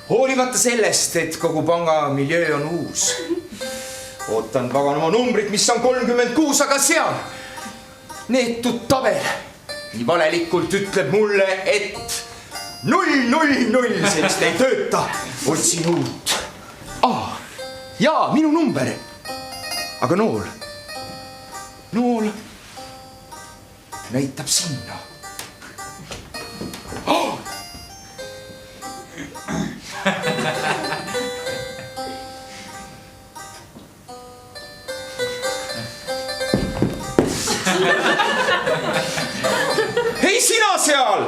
hoolimata sellest, et kogu panga miljöö on uus. Ootan paganama numbrit, mis on 36, aga seal neetud tabel nii valelikult ütleb mulle, et 000 sellist ei tööta. Otsin uut. Jaa, minu number. Aga nool näitab sinna. Hei sina seal,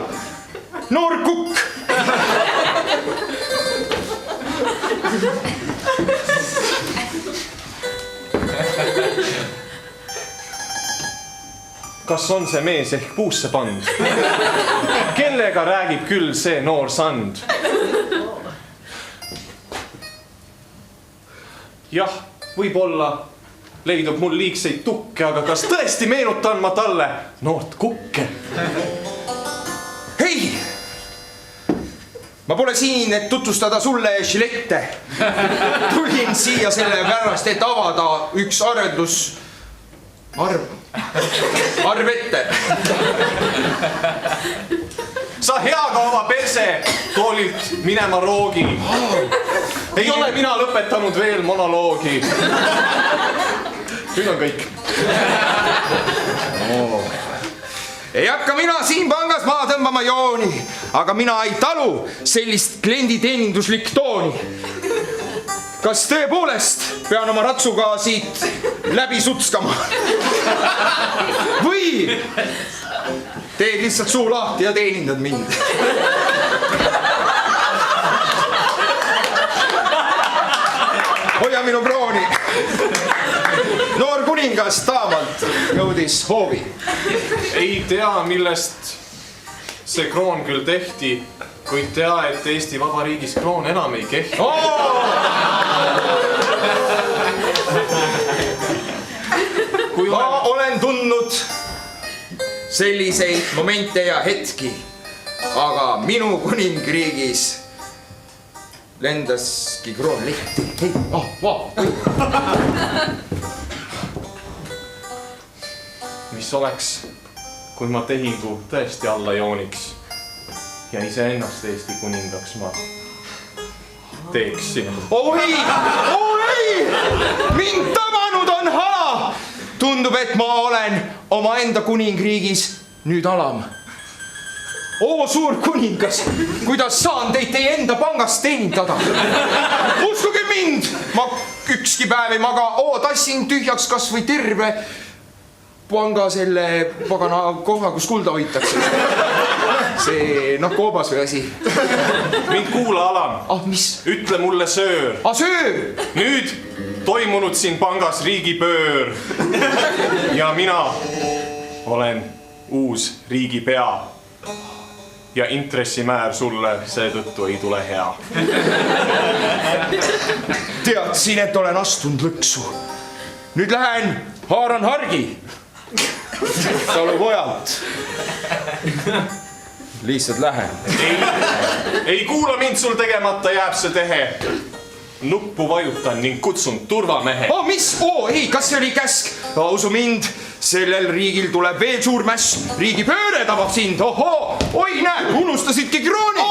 noor kukk! Kas on see mees ehk puusse pand? Kellega räägib küll see noor sand? Jah, võib-olla leidub mul liigseid tukke, aga kas tõesti meenutan ma talle noort kukke? Hei! Ma pole siin, et tutvustada sulle žilette. Tulin siia selle pärast, et avada üks arv ette. Sa hea kaava perse koolilt minema roogi. Ei ole mina lõpetanud veel monoloogi. Nüüd on kõik. Ei hakka mina siin pangas maa tõmbama jooni, aga mina ei talu sellist klienditeeninduslik tooni. Kas tõepoolest pean oma ratsuga siit läbi sutskama? Või teed lihtsalt suu lahti ja teenindad mind? Hoia minu krooni. Noor kuningas taamalt jõudis hoovi. Ei tea, millest see kroon küll tehti, kuid tea, et Eesti Vabariigis kroon enam ei kehti. Ma olen tundnud selliseid momente ja hetki, aga minu kuningriigis lendaski kroon lehti. Mis oleks, kui ma tehingu tõesti alla jooniks ja iseennast Eesti kuningaks ma teeksin? Oi! Mind tabanud on hala! Tundub, et ma olen oma enda kuningriigis nüüd alam. Suur kuningas, kuidas saan teid teie enda pangast teenindada? Uskuge mind, ma ükski päev ei maga, tassin tühjaks kas või terve panga selle pagana koha, kus kulda hoitakse. See, koobas või asi. Mind kuula, Alam. Mis? Ütle mulle söör. Söör! Nüüd toimunud siin pangas riigipöör. Ja mina olen uus riigipea. Ja intressimäär sulle seetõttu ei tule hea. Teadsin, et olen astunud lõksu. Nüüd lähen haaran hargi. Talupojalt. Lihtsalt lähen. Ei kuula mind, sul tegemata jääb see tehe. Nuppu vajutan ning kutsun turvamehe. Mis? Kas see oli käsk? Usu mind, sellel riigil tuleb veel suur mäss. Riigipööre tabab sind. Oi, näe, unustasidki krooni.